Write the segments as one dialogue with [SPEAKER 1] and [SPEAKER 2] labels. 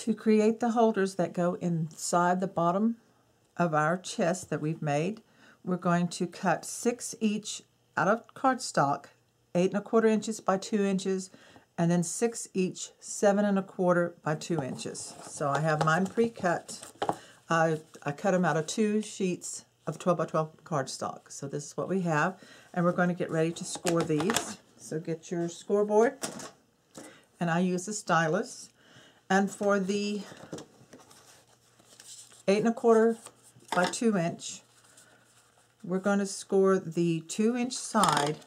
[SPEAKER 1] To create the holders that go inside the bottom of our chest that we've made, we're going to cut 6 each out of cardstock, 8 1/4 inches by 2 inches, and then 6 each, 7 1/4 by 2 inches. So I have mine pre-cut. I cut them out of 2 sheets of 12 by 12 cardstock. So this is what we have, and we're going to get ready to score these. So get your scoreboard, and I use a stylus. And for the 8 1/4 by 2 inch, we're going to score the 2 inch side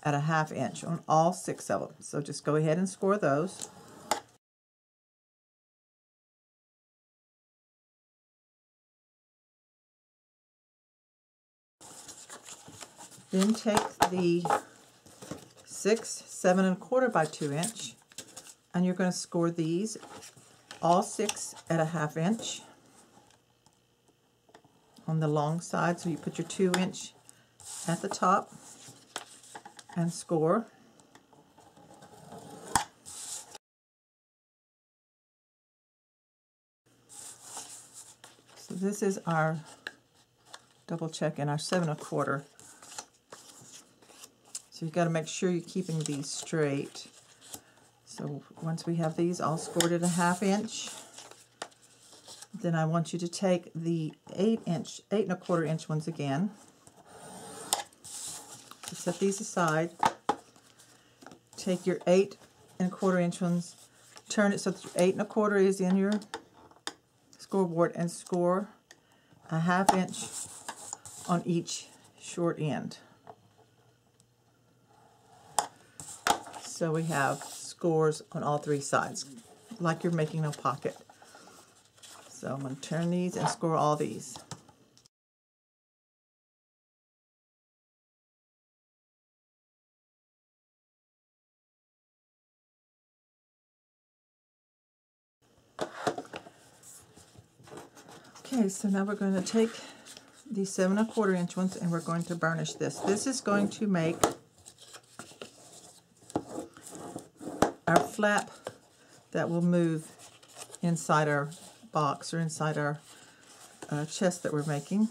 [SPEAKER 1] at a 1/2 inch on all 6 of them. So just go ahead and score those. Then take the 6 7 1/4 by 2 inch, and you're going to score these all 6 at a 1/2 inch on the long side. So you put your 2 inch at the top and score. So this is our double check in our 7 1/4. So you've got to make sure you're keeping these straight. So once we have these all scored at a 1/2 inch, then I want you to take the 8 1/4 inch ones again. So set these aside. Take your 8 1/4 inch ones, turn it so that your 8 1/4 is in your scoreboard, and score a 1/2 inch on each short end. So we have scores on all 3 sides, like you're making a pocket. So I'm going to turn these and score all these. Okay, so now we're going to take these 7 1/4 inch ones, and we're going to burnish this. This is going to make our flap that will move inside our box or inside our chest that we're making.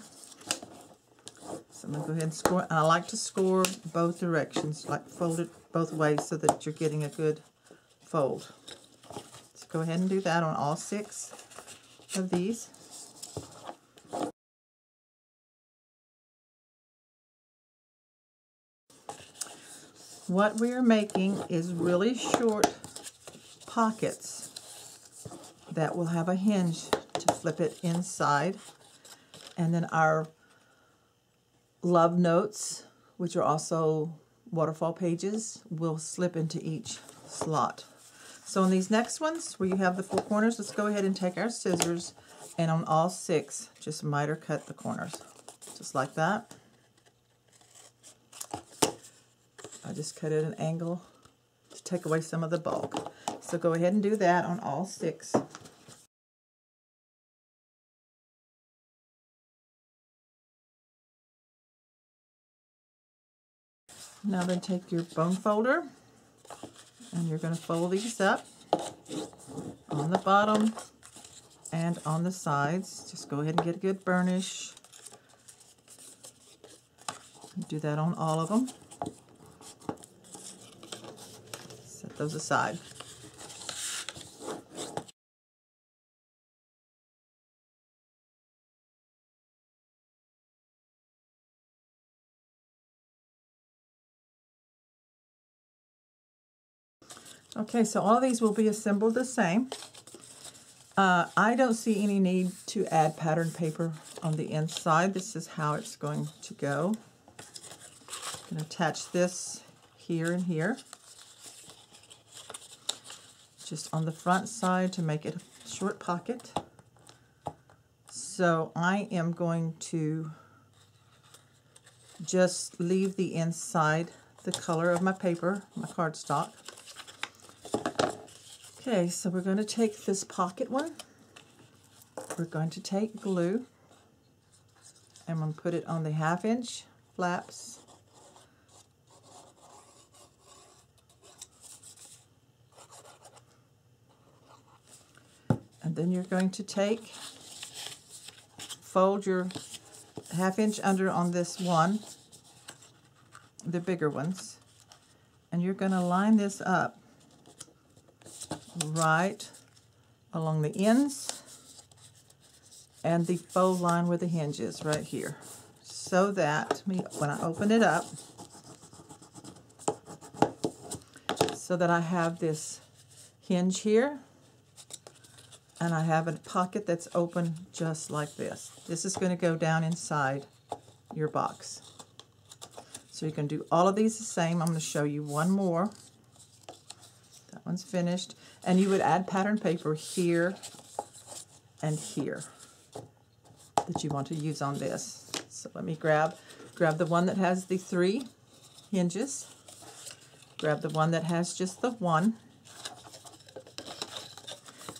[SPEAKER 1] So I'm going to go ahead and score. And I like to score both directions, like fold it both ways so that you're getting a good fold. So go ahead and do that on all 6 of these. What we are making is really short pockets that will have a hinge to flip it inside, and then our love notes, which are also waterfall pages, will slip into each slot. So on these next ones where you have the 4 corners, let's go ahead and take our scissors, and on all 6 just miter cut the corners just like that. I just cut at an angle to take away some of the bulk. So go ahead and do that on all 6. Now then take your bone folder, and you're going to fold these up on the bottom and on the sides. Just go ahead and get a good burnish. Do that on all of them. Set those aside. Okay, so all these will be assembled the same. I don't see any need to add pattern paper on the inside. This is how it's going to go. I'm going to attach this here and here, just on the front side to make it a short pocket. So I am going to just leave the inside the color of my paper, my cardstock. Okay, so we're going to take this pocket one. We're going to take glue, and I'm going to put it on the 1/2 inch flaps. And then you're going to fold your 1/2 inch under on this one, the bigger ones, and you're going to line this up right along the ends and the fold line where the hinge is right here, so that when I open it up, so that I have this hinge here, and I have a pocket that's open just like this. This is going to go down inside your box. So you can do all of these the same. I'm going to show you one more. That one's finished. And you would add pattern paper here and here that you want to use on this. So let me grab the one that has the 3 hinges. Grab the one that has just the 1.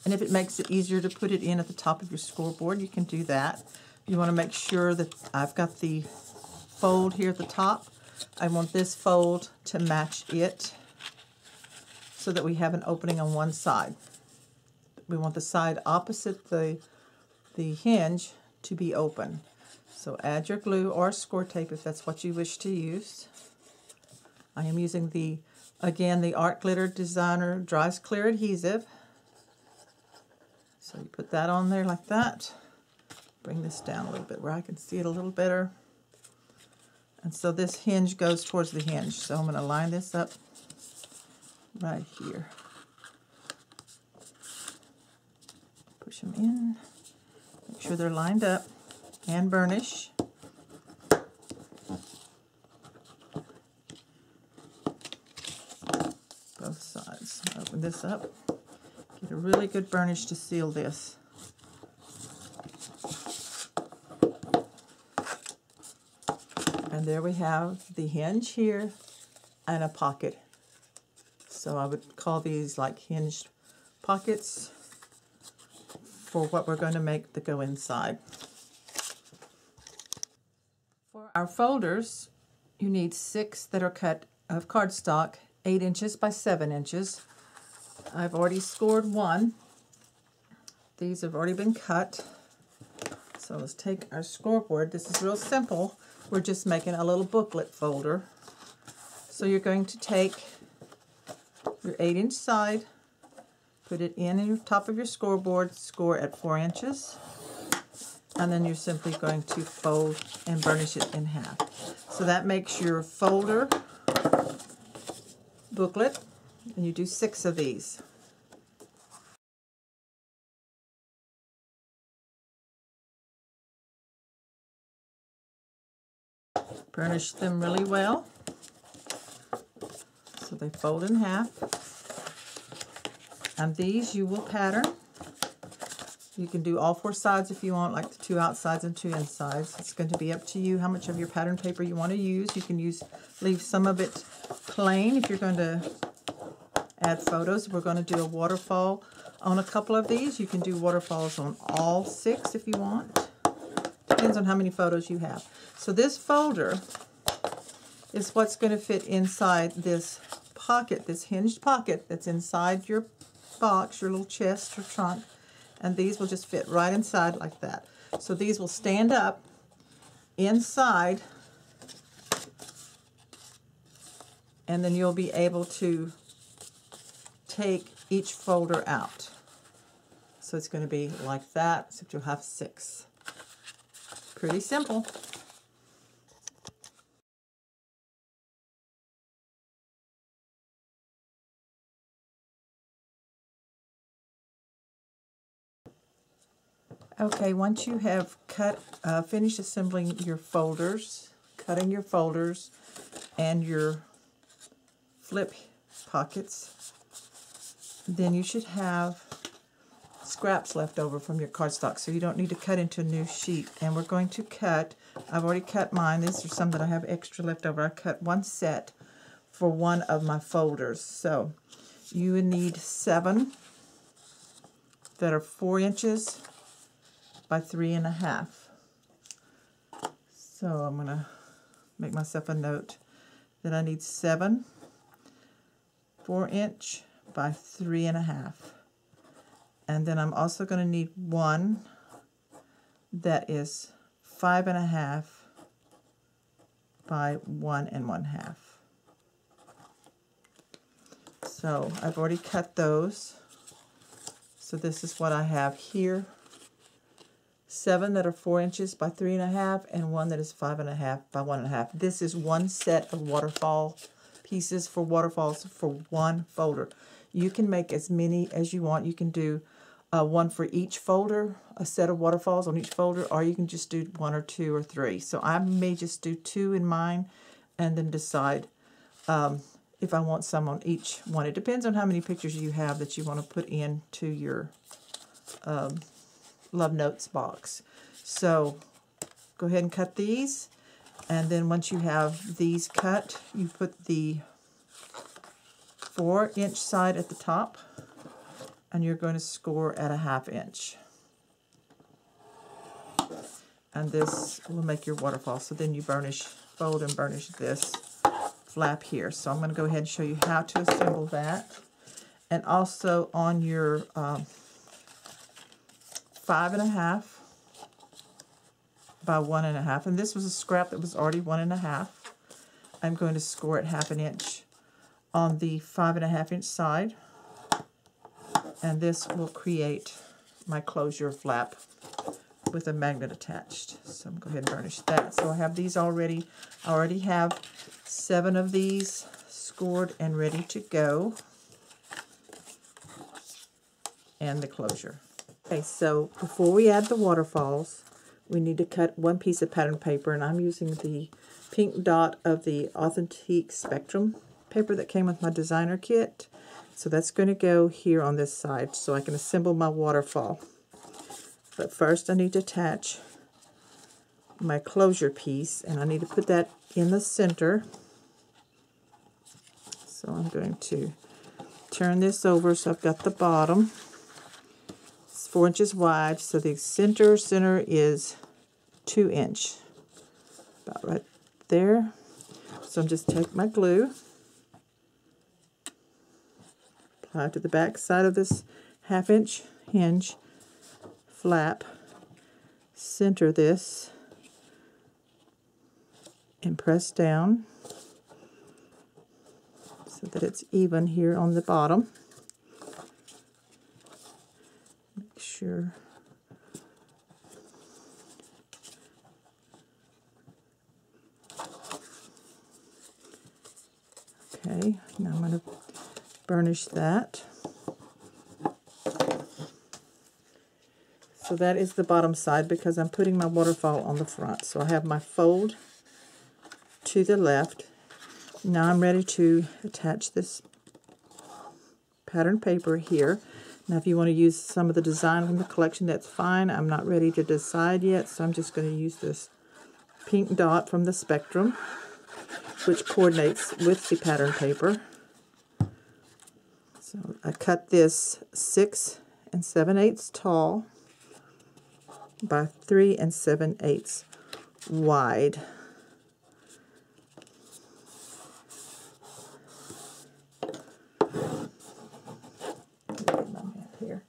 [SPEAKER 1] And if it makes it easier to put it in at the top of your scoreboard, you can do that. You want to make sure that I've got the fold here at the top. I want this fold to match it so that we have an opening on one side. We want the side opposite the hinge to be open. So add your glue or score tape if that's what you wish to use. I am using again the Art Glitter Designer Dries Clear Adhesive. So you put that on there like that. Bring this down a little bit where I can see it a little better. And so this hinge goes towards the hinge. So I'm going to line this up right here. Push them in. Make sure they're lined up. And burnish. Both sides. Open this up. Get a really good burnish to seal this. And there we have the hinge here and a pocket. So I would call these like hinged pockets for what we're going to make that go inside. For our folders, you need 6 that are cut of cardstock, 8 inches by 7 inches. I've already scored one. These have already been cut. So let's take our scoreboard. This is real simple. We're just making a little booklet folder. So you're going to take your 8-inch side, put it in your top of your scoreboard, score at 4 inches, and then you're simply going to fold and burnish it in half. So that makes your folder booklet, and you do 6 of these. Burnish them really well so they fold in half. And these you will pattern. You can do all 4 sides if you want, like the 2 outsides and 2 insides. It's going to be up to you how much of your pattern paper you want to use. You can leave some of it plain if you're going to add photos. We're going to do a waterfall on a couple of these. You can do waterfalls on all 6 if you want. Depends on how many photos you have. So this folder is what's going to fit inside this pocket, this hinged pocket that's inside your box, your little chest or trunk. And these will just fit right inside like that. So these will stand up inside, and then you'll be able to take each folder out. So it's going to be like that, except you'll have 6. Pretty simple. Okay, once you have finished assembling your folders, cutting your folders and your flip pockets, then you should have scraps left over from your cardstock, so you don't need to cut into a new sheet. And we're going to cut, I've already cut mine, these are some that I have extra left over. I cut 1 set for one of my folders. So you would need 7 that are 4 inches by 3.5. So I'm going to make myself a note that I need 7 4-inch by 3.5. And then I'm also going to need one that is 5.5 by 1 1/2. So I've already cut those. So this is what I have here. 7 that are 4 inches by 3.5 and 1 that is 5.5 by 1.5. This is one set of waterfall pieces for waterfalls for one folder. You can make as many as you want. You can do one for each folder, a set of waterfalls on each folder, or you can just do 1 or 2 or 3. So I may just do 2 in mine and then decide if I want some on each one. It depends on how many pictures you have that you want to put into your Love Notes box. So go ahead and cut these, and then once you have these cut, you put the 4-inch side at the top, and you're going to score at 1/2 inch. And this will make your waterfall. So then you fold and burnish this flap here. So I'm going to go ahead and show you how to assemble that. And also on your 5.5 by 1.5, and this was a scrap that was already 1.5. I'm going to score it 1/2 inch on the 5.5 inch side, and this will create my closure flap with a magnet attached. So I'm going to go ahead and burnish that. So I have these already. I already have 7 of these scored and ready to go, and the closure. Okay, so before we add the waterfalls, we need to cut one piece of pattern paper, and I'm using the pink dot of the Authentique Spectrum paper that came with my designer kit. So that's going to go here on this side so I can assemble my waterfall. But first I need to attach my closure piece, and I need to put that in the center. So I'm going to turn this over so I've got the bottom. It's 4 inches wide, so the center is 2 inch. About right there. So I'm just take my glue, apply it to the back side of this 1/2 inch hinge flap, center this, and press down so that it's even here on the bottom. Make sure. Okay, now I'm going to burnish that. So that is the bottom side because I'm putting my waterfall on the front. So I have my fold to the left. Now I'm ready to attach this pattern paper here. Now if you want to use some of the design from the collection, that's fine. I'm not ready to decide yet, so I'm just going to use this pink dot from the Spectrum, which coordinates with the pattern paper. So I cut this 6 7/8 tall by 3 7/8 wide. Get my map here.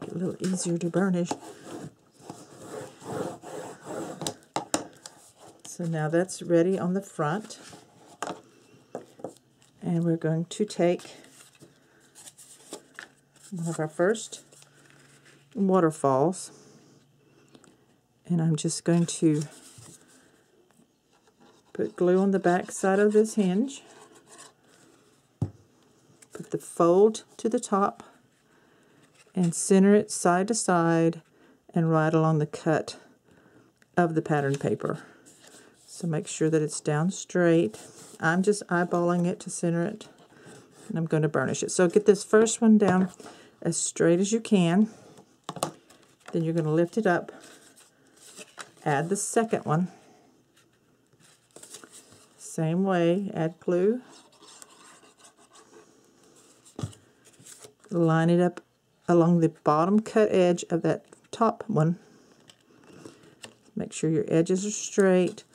[SPEAKER 1] Make it a little easier to burnish. So now that's ready on the front. And we're going to take one of our first waterfalls, and I'm just going to put glue on the back side of this hinge, put the fold to the top, and center it side to side and right along the cut of the pattern paper. So make sure that it's down straight. I'm just eyeballing it to center it, and I'm going to burnish it. So get this first one down as straight as you can. Then you're going to lift it up, add the second one. Same way, add glue. Line it up along the bottom cut edge of that top one. Make sure your edges are straight.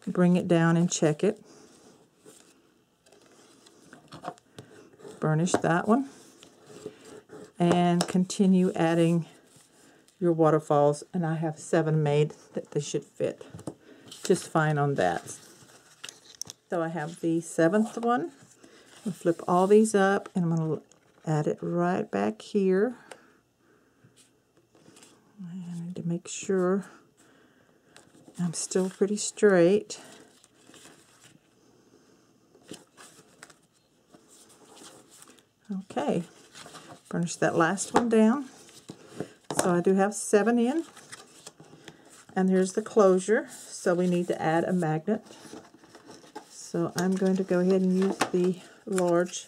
[SPEAKER 1] Bring it down and check it. Burnish that one. and continue adding your waterfalls. And I have 7 made that they should fit just fine on that. So I have the 7th one. I'll flip all these up and I'm going to add it right back here. I need to make sure I'm still pretty straight. Okay, burnish that last one down. So I do have 7 in. And here's the closure. So we need to add a magnet. So I'm going to go ahead and use the large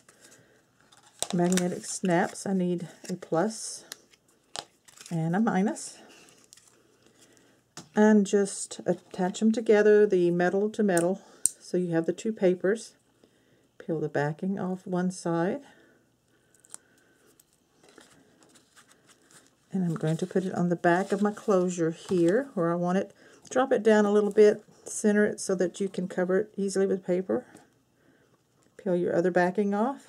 [SPEAKER 1] magnetic snaps. I need a plus and a minus. And just attach them together, the metal to metal, so you have the 2 papers. Peel the backing off one side. And I'm going to put it on the back of my closure here where I want it. Drop it down a little bit, center it so that you can cover it easily with paper. Peel your other backing off.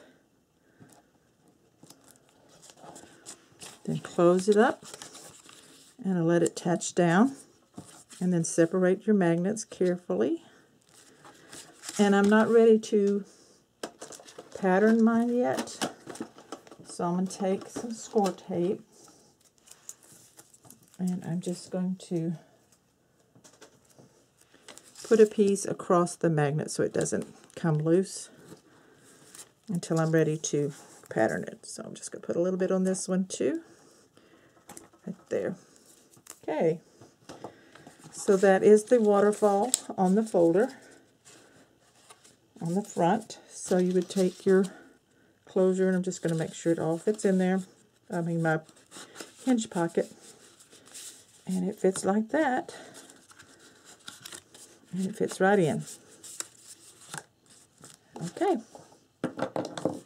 [SPEAKER 1] Then close it up and I'll let it attach down. And then separate your magnets carefully. And I'm not ready to pattern mine yet. So I'm going to take some score tape. And I'm just going to put a piece across the magnet so it doesn't come loose until I'm ready to pattern it. So I'm just going to put a little bit on this one too. Right there. Okay. So that is the waterfall on the folder on the front. So you would take your closure, and I'm just going to make sure it all fits in there. I mean my hinge pocket. And it fits like that. And it fits right in. Okay.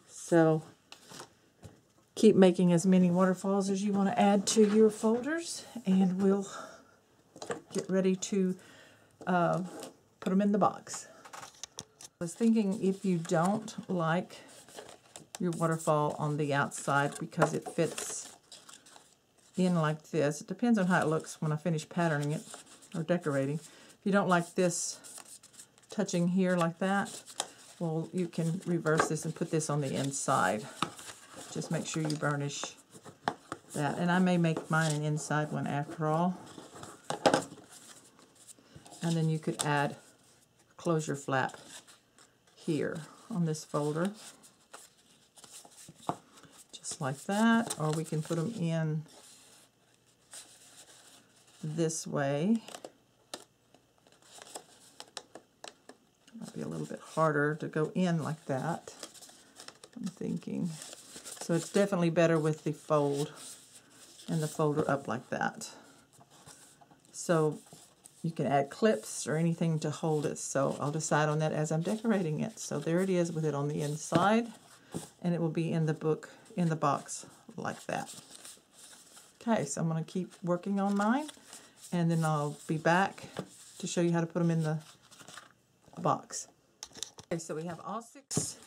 [SPEAKER 1] So keep making as many waterfalls as you want to add to your folders, and we'll get ready to put them in the box. I was thinking if you don't like your waterfall on the outside because it fits in like this, it depends on how it looks when I finish patterning it or decorating. If you don't like this touching here like that, well, you can reverse this and put this on the inside. Just make sure you burnish that. And I may make mine an inside one after all. And then you could add a closure flap here on this folder. Just like that. Or we can put them in this way. Might be a little bit harder to go in like that, I'm thinking. So it's definitely better with the fold and the folder up like that. So you can add clips or anything to hold it. So I'll decide on that as I'm decorating it. So there it is with it on the inside, and it will be in the book, in the box like that. Okay, so I'm going to keep working on mine, and then I'll be back to show you how to put them in the box. Okay, so we have all 6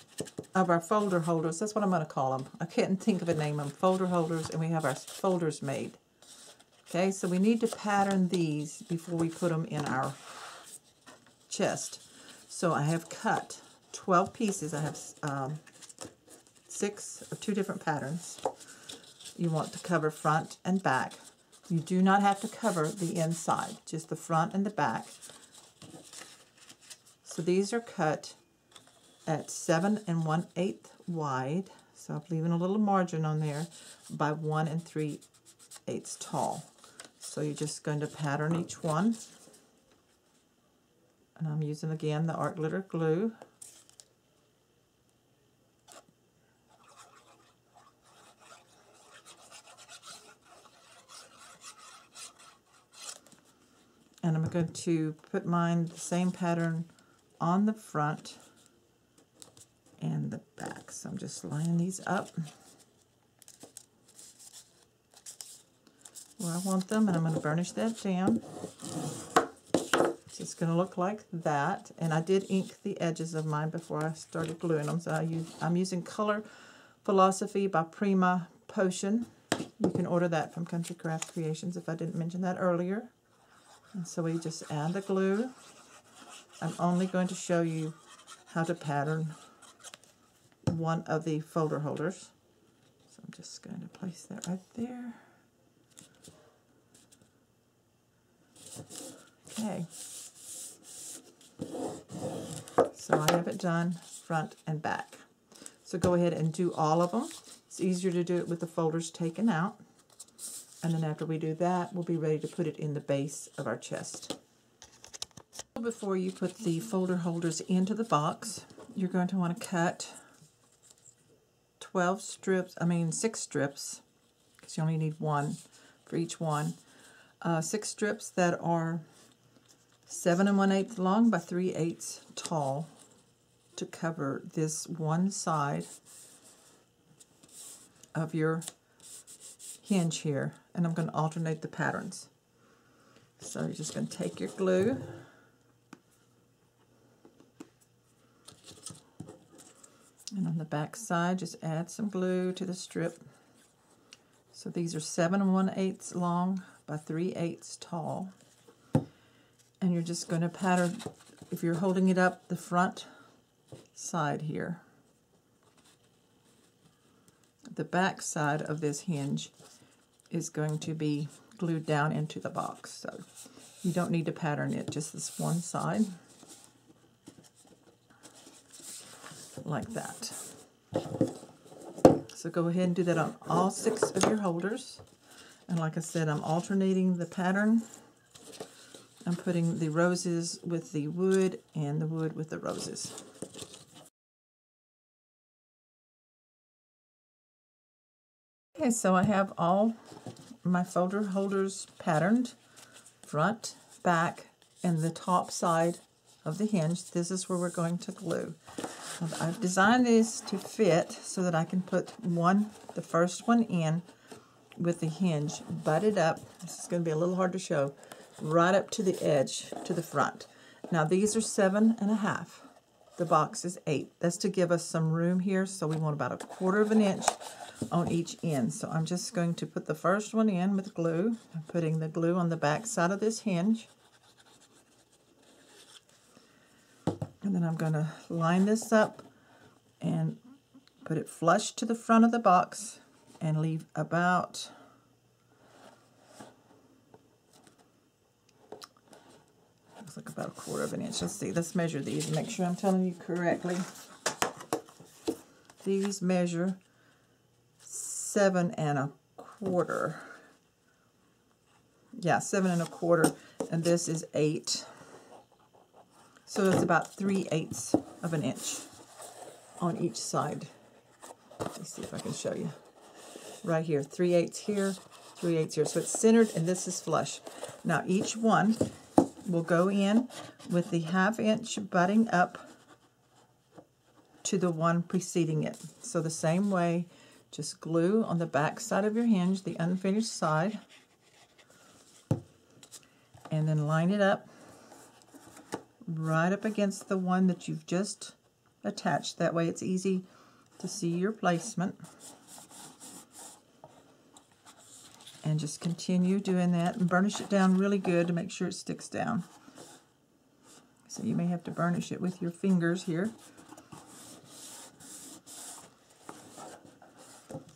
[SPEAKER 1] of our folder holders. That's what I'm going to call them. I couldn't think of a name. Folder holders, and we have our folders made. Okay, so we need to pattern these before we put them in our chest. So I have cut 12 pieces. I have 6 of 2 different patterns. You want to cover front and back. You do not have to cover the inside, just the front and the back. So these are cut at 7 1/8 wide. So I'm leaving a little margin on there by 1 3/8 tall. So you're just going to pattern each one. And I'm using again the art glitter glue. And I'm going to put mine the same pattern on the front and the back. So I'm just lining these up where I want them, and I'm going to burnish that down. So it's going to look like that. And I did ink the edges of mine before I started gluing them. So I'm using Color Philosophy by Prima potion. You can order that from Country Craft Creations if I didn't mention that earlier. And so we just add the glue. I'm only going to show you how to pattern one of the folder holders. So I'm just going to place that right there. Okay. So I have it done front and back. So go ahead and do all of them. It's easier to do it with the folders taken out. And then after we do that, we'll be ready to put it in the base of our chest. Before you put the folder holders into the box, you're going to want to cut 6 strips, because you only need one for each one. 6 strips that are 7 1/8 long by 3/8 tall to cover this one side of your hinge here. And I'm going to alternate the patterns. So you're just going to take your glue and on the back side just add some glue to the strip. So these are 7 1/8 long by 3/8 tall. And you're just going to pattern, if you're holding it up, the front side here. The back side of this hinge is going to be glued down into the box. So you don't need to pattern it, just this one side. Like that. So go ahead and do that on all 6 of your holders. And like I said, I'm alternating the pattern. I'm putting the roses with the wood and the wood with the roses. Okay, so I have all my folder holders patterned, front, back, and the top side of the hinge. This is where we're going to glue. I've designed this to fit so that I can put the first one in with the hinge butted up. This is going to be a little hard to show. Right up to the edge, to the front. Now these are 7 1/2. The box is 8. That's to give us some room here, so we want about 1/4 inch on each end. So I'm just going to put the first one in with glue. I'm putting the glue on the back side of this hinge. And then I'm going to line this up and put it flush to the front of the box and leave about like about 1/4 inch. Let's see, let's measure these and make sure I'm telling you correctly. These measure 7 1/4. Yeah, 7 1/4, and this is 8. So it's about 3/8 of an inch on each side. Let me see if I can show you. Right here, 3/8 here, 3/8 here. So it's centered and this is flush. Now each one will go in with the 1/2 inch butting up to the one preceding it. So the same way, just glue on the back side of your hinge, the unfinished side, and then line it up right up against the one that you've just attached. That way it's easy to see your placement. And just continue doing that and burnish it down really good to make sure it sticks down. So you may have to burnish it with your fingers here.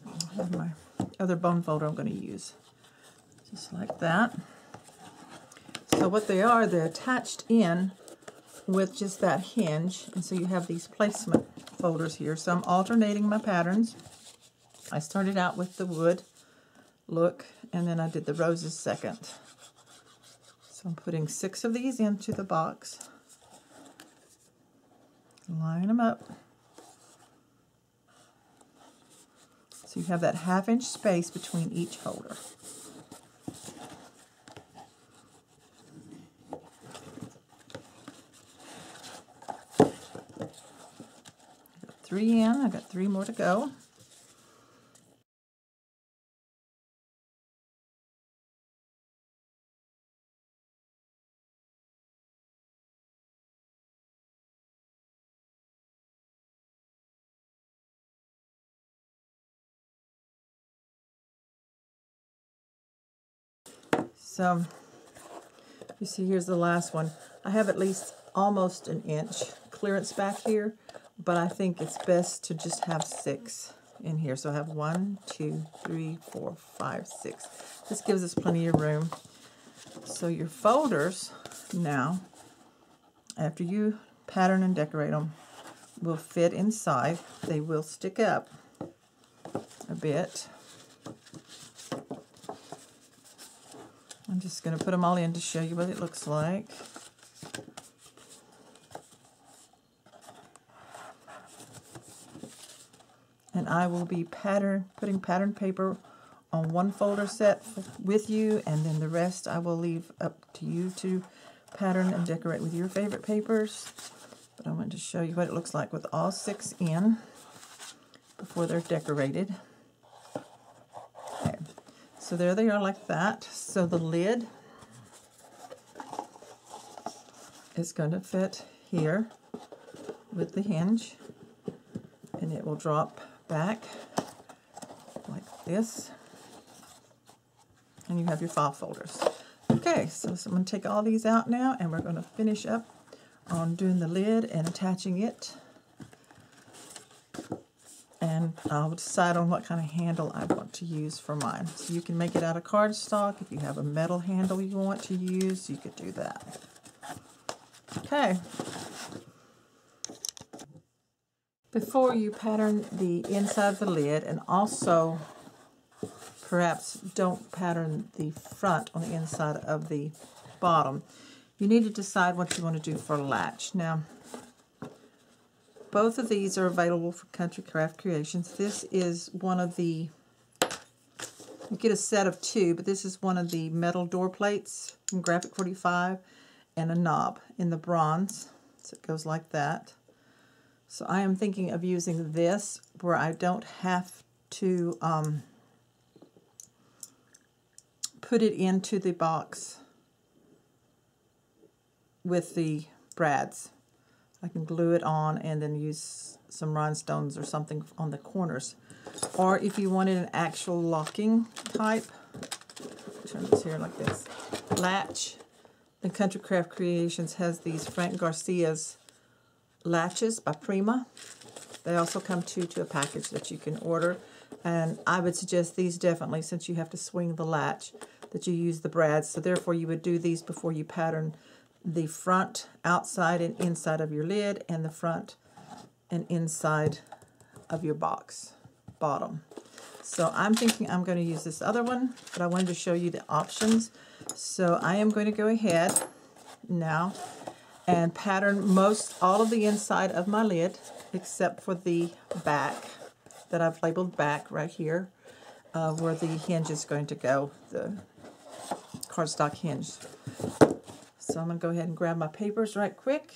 [SPEAKER 1] I have my other bone folder I'm going to use. Just like that. So what they are, they're attached in with just that hinge. And so you have these placement folders here. So I'm alternating my patterns. I started out with the wood look, and then I did the roses second. So I'm putting 6 of these into the box. Line them up. So you have that 1/2 inch space between each holder. I got 3 in, I got 3 more to go. So you see, here's the last one. I have at least almost an inch clearance back here, but I think it's best to just have 6 in here. So I have 1, 2, 3, 4, 5, 6. This gives us plenty of room. So your folders now, after you pattern and decorate them, will fit inside. They will stick up a bit. I'm just going to put them all in to show you what it looks like. And I will be putting pattern paper on one folder set with you, and then the rest I will leave up to you to pattern and decorate with your favorite papers. But I wanted to show you what it looks like with all 6 in before they're decorated. Okay. So there they are like that. So the lid is going to fit here with the hinge, and it will drop back like this, and you have your file folders. Okay, so I'm going to take all these out now, and we're going to finish up on doing the lid and attaching it. And I'll decide on what kind of handle I want to use for mine. So you can make it out of cardstock. If you have a metal handle you want to use, you could do that. Okay. Before you pattern the inside of the lid, and also perhaps don't pattern the front on the inside of the bottom, you need to decide what you want to do for a latch. Now, both of these are available for Country Craft Creations. This is one of the, you get a set of 2, but this is one of the metal door plates from Graphic 45 and a knob in the bronze. So it goes like that. So I am thinking of using this where I don't have to put it into the box with the brads. I can glue it on and then use some rhinestones or something on the corners. Or if you wanted an actual locking type, turn this here like this, latch, then Country Craft Creations has these Frank Garcia's latches by Prima. They also come to a package that you can order. And I would suggest these definitely, since you have to swing the latch, that you use the brads. So therefore you would do these before you pattern the front, outside, and inside of your lid, and the front and inside of your box bottom. So I'm thinking I'm going to use this other one, but I wanted to show you the options. So I am going to go ahead now and pattern all of the inside of my lid, except for the back that I've labeled back right here, where the hinge is going to go, the cardstock hinge. So I'm going to go ahead and grab my papers right quick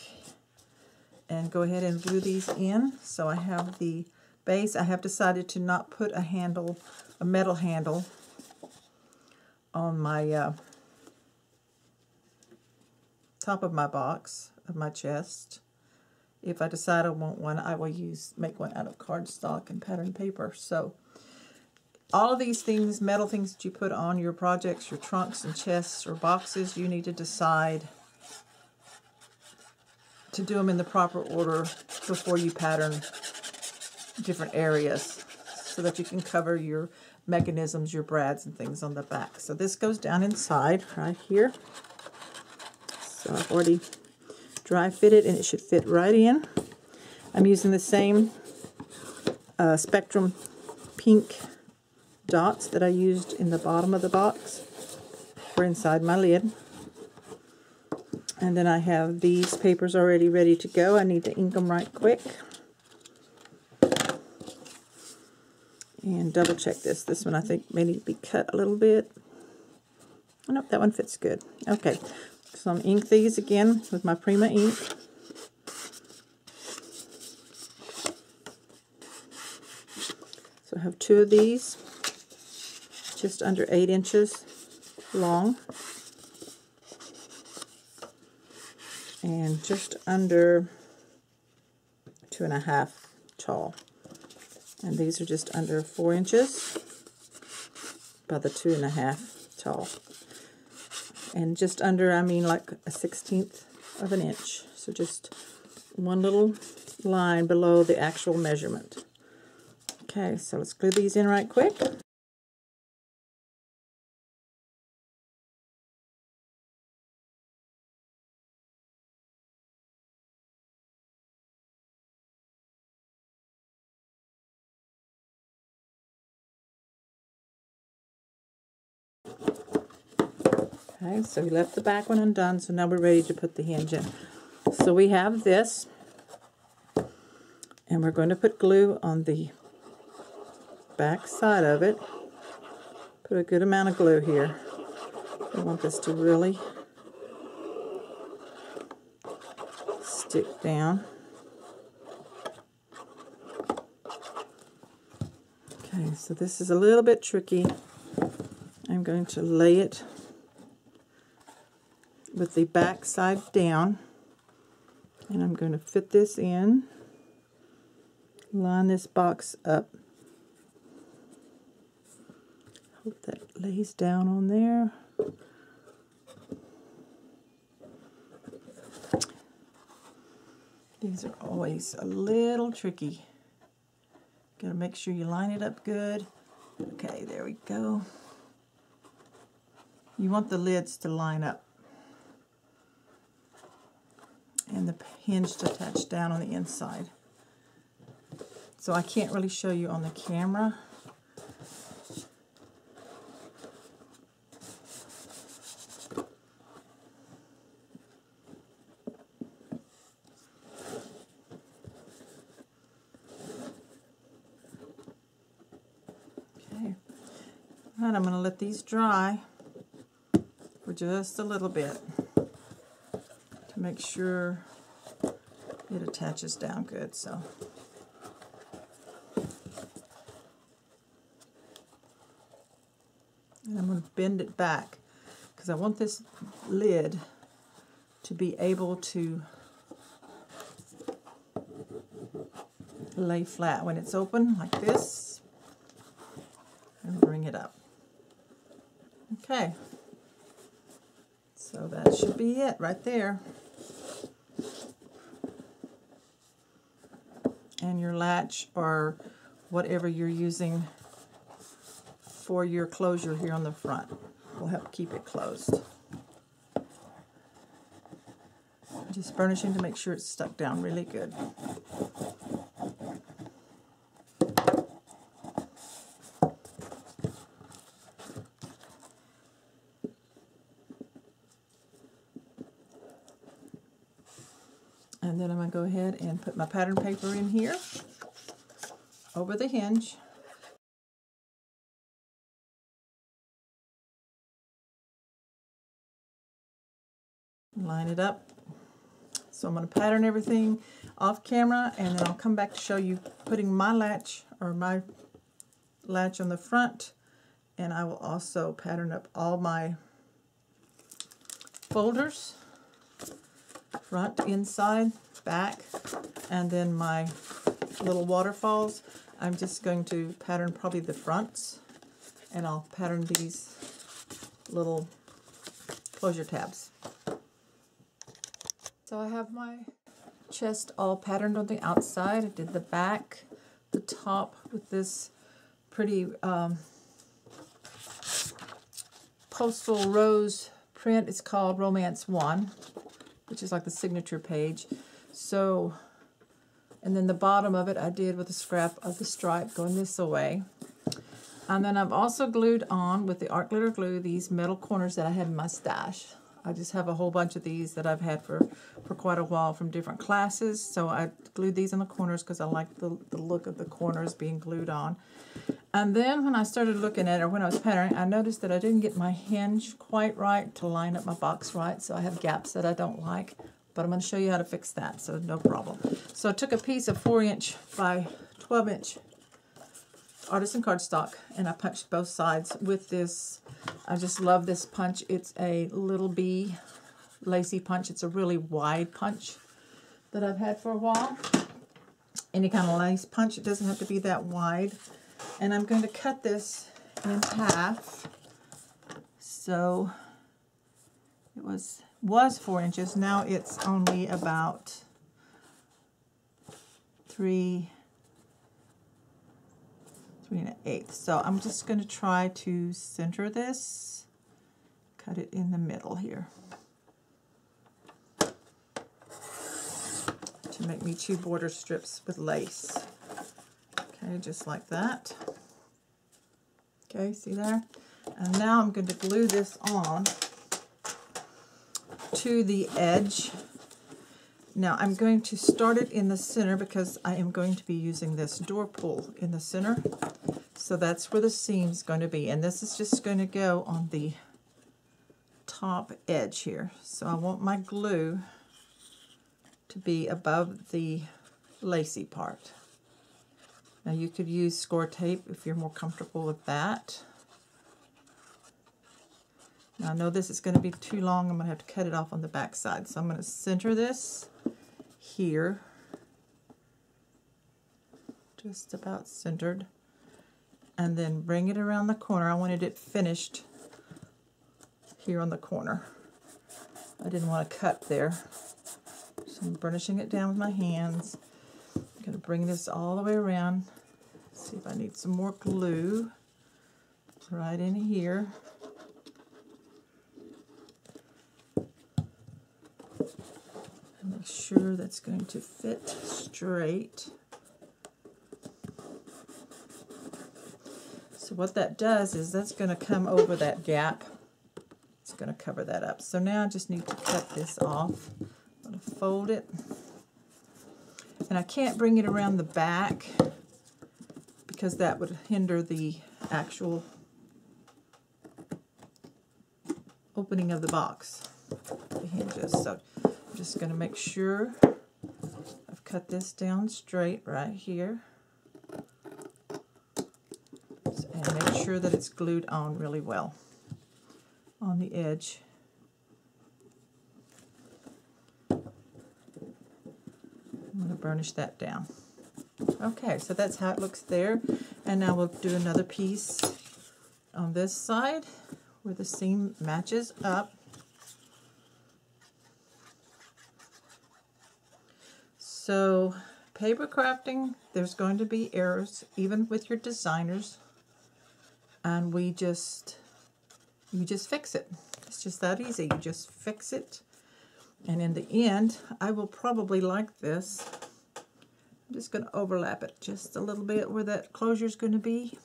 [SPEAKER 1] and go ahead and glue these in. So I have the base. I have decided to not put a handle, a metal handle, on my top of my box, of my chest. If I decide I want one, I will make one out of cardstock and pattern paper. So all of these things, metal things that you put on your projects, your trunks and chests or boxes, you need to decide to do them in the proper order before you pattern different areas so that you can cover your mechanisms, your brads and things on the back. So this goes down inside right here. So I've already dry fitted and it should fit right in. I'm using the same Spectrum pink dots that I used in the bottom of the box for inside my lid. And then I have these papers already ready to go. I need to ink them right quick. And double check this. This one I think may need to be cut a little bit. Oh, no, that one fits good. Okay, so I'm ink these again with my Prima ink. So I have 2 of these, just under 8 inches long, and just under 2.5 tall. And these are just under 4 inches by the 2.5 tall. And just under, I mean like a 1/16 of an inch. So just one little line below the actual measurement. Okay, so let's glue these in right quick. Okay, so we left the back one undone, so now we're ready to put the hinge in. So we have this, and we're going to put glue on the back side of it. Put a good amount of glue here. I want this to really stick down. Okay, so this is a little bit tricky. I'm going to lay it with the back side down, and I'm going to fit this in, line this box up. Hope that lays down on there. These are always a little tricky. Gotta make sure you line it up good. Okay, there we go. You want the lids to line up and the hinge to attach down on the inside. So I can't really show you on the camera. Okay, all right, I'm going to let these dry for just a little bit to make sure it attaches down good. So and I'm going to bend it back because I want this lid to be able to lay flat when it's open like this, and bring it up. Okay, so that should be it right there. And your latch or whatever you're using for your closure here on the front will help keep it closed. Just burnishing to make sure it's stuck down really good. And then I'm going to go ahead and put my pattern paper in here over the hinge. Line it up. So I'm going to pattern everything off camera, and then I'll come back to show you putting my latch or my latch on the front, and I will also pattern up all my folders, front, inside, back, and then my little waterfalls. I'm just going to pattern probably the fronts, and I'll pattern these little closure tabs. So I have my chest all patterned on the outside. I did the back, the top with this pretty postal rose print. It's called Romance 1, which is like the signature page. So, and then the bottom of it I did with a scrap of the stripe going this way. And then I've also glued on with the art glitter glue these metal corners that I had in my stash. I just have a whole bunch of these that I've had for quite a while from different classes. So I glued these in the corners because I like the look of the corners being glued on. And then when I started looking at it, or when I was patterning, I noticed that I didn't get my hinge quite right to line up my box right. So I have gaps that I don't like. But I'm going to show you how to fix that, so no problem. So I took a piece of 4" by 12" artisan cardstock, and I punched both sides with this. I just love this punch. It's a little B lacy punch. It's a really wide punch that I've had for a while. Any kind of lace punch, it doesn't have to be that wide. And I'm going to cut this in half. So It was 4 inches. Now it's only about 3 3 1/8. So I'm just going to try to center this, cut it in the middle here to make me 2 border strips with lace. Okay, just like that. Okay, see there? And now I'm going to glue this on to the edge. Now I'm going to start it in the center because I am going to be using this door pull in the center. So that's where the seam's going to be. And this is just going to go on the top edge here. So I want my glue to be above the lacy part. Now you could use score tape if you're more comfortable with that. Now I know this is going to be too long. I'm going to have to cut it off on the back side. So I'm going to center this here, just about centered, and then bring it around the corner. I wanted it finished here on the corner. I didn't want to cut there. So I'm burnishing it down with my hands. I'm going to bring this all the way around. See if I need some more glue. Right in here. Make sure that's going to fit straight. So what that does is that's going to come over that gap. It's going to cover that up. So now I just need to cut this off. I'm going to fold it. And I can't bring it around the back because that would hinder the actual opening of the box, the hinges. So I'm just going to make sure I've cut this down straight right here. And make sure that it's glued on really well on the edge. I'm going to burnish that down. Okay, so that's how it looks there. And now we'll do another piece on this side where the seam matches up. So paper crafting, there's going to be errors even with your designers, and you just fix it. It's just that easy. You just fix it, and in the end I will probably like this. I'm just going to overlap it just a little bit where that closure is going to be.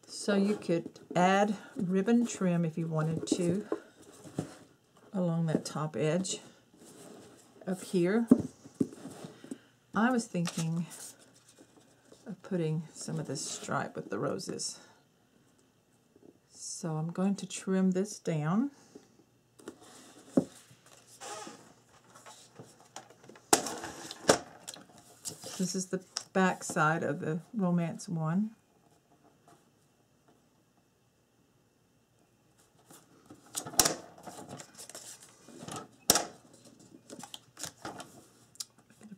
[SPEAKER 1] So you could add ribbon trim if you wanted to along that top edge up here. I was thinking of putting some of this stripe with the roses. So I'm going to trim this down. This is the back side of the Romance one.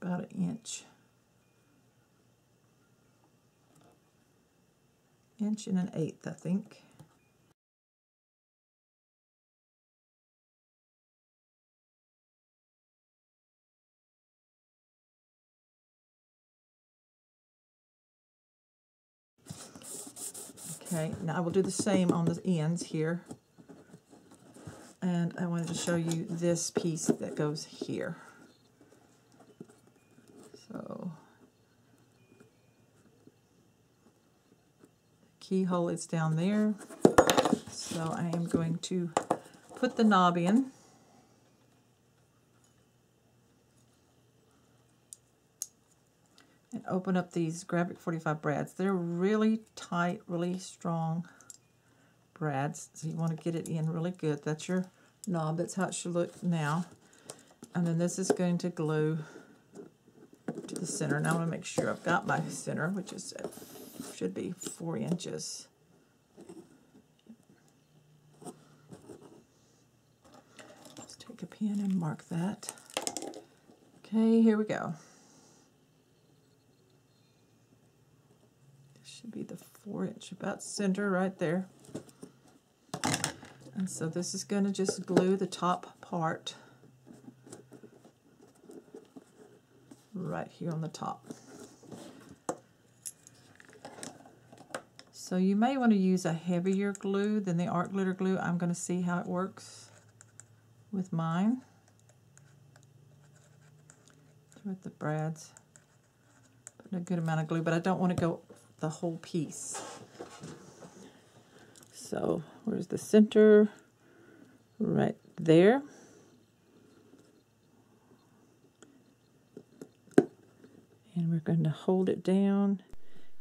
[SPEAKER 1] About an inch. Inch and 1/8, I think. Okay, now I will do the same on the ends here. And I wanted to show you this piece that goes here. So the keyhole is down there. So I am going to put the knob in. And open up these Graphic 45 brads. They're really tight, really strong brads. So you want to get it in really good. That's your knob. That's how it should look now. And then this is going to glue to the center. Now I want to make sure I've got my center, which is should be 4 inches. pen and mark that. Okay, here we go. This should be the 4-inch, about center right there. And so this is going to just glue the top part right here on the top. So you may want to use a heavier glue than the art glitter glue. I'm going to see how it works with mine. With the brads. Put a good amount of glue, but I don't want to go the whole piece. So where's the center? Right there. And we're going to hold it down.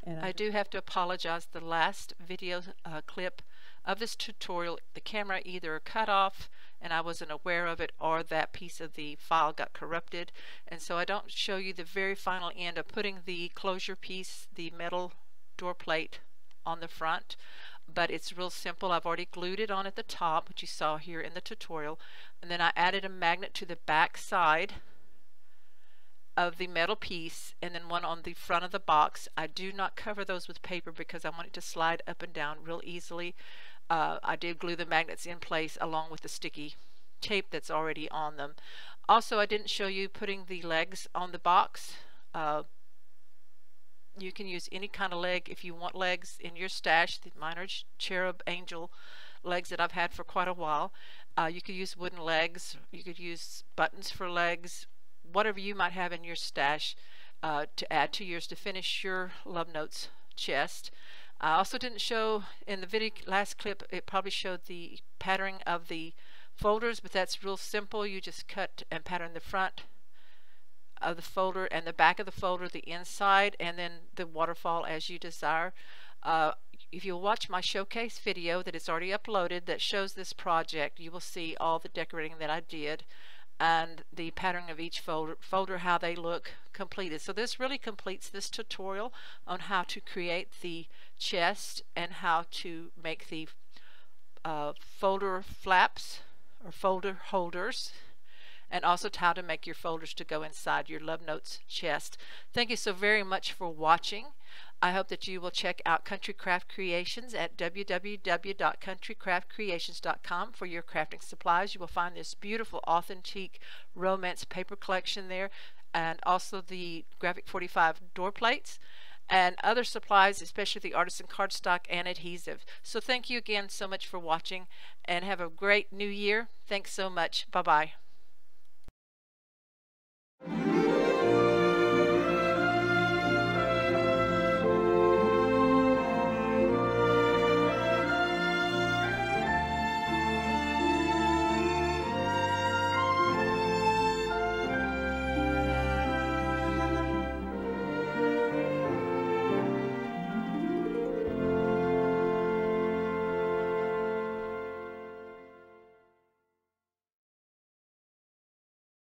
[SPEAKER 1] And I do have to apologize. The last video clip of this tutorial, the camera either cut off and I wasn't aware of it, or that piece of the file got corrupted. And so I don't show you the very final end of putting the closure piece, the metal door plate, on the front. But it's real simple. I've already glued it on at the top, which you saw here in the tutorial. And then I added a magnet to the back side of the metal piece, and then one on the front of the box. I do not cover those with paper because I want it to slide up and down real easily. I did glue the magnets in place along with the sticky tape that's already on them. Also, I didn't show you putting the legs on the box. You can use any kind of leg if you want legs in your stash. Mine are cherub angel legs that I've had for quite a while. You could use wooden legs, you could use buttons for legs, whatever you might have in your stash to add to yours to finish your Love Notes chest. I also didn't show in the video last clip, it probably showed the patterning of the folders, but that's real simple. You just cut and pattern the front of the folder and the back of the folder, the inside, and then the waterfall as you desire. If you'll watch my showcase video that is already uploaded that shows this project, you will see all the decorating that I did and the patterning of each folder, how they look completed. So this really completes this tutorial on how to create the chest and how to make the folder flaps or folder holders, and also how to make your folders to go inside your Love Notes chest. Thank you so very much for watching. I hope that you will check out Country Craft Creations at www.countrycraftcreations.com for your crafting supplies. You will find this beautiful authentic romance paper collection there, and also the Graphic 45 door plates and other supplies, especially the artisan cardstock and adhesive. So thank you again so much for watching, and have a great new year. Thanks so much. Bye-bye.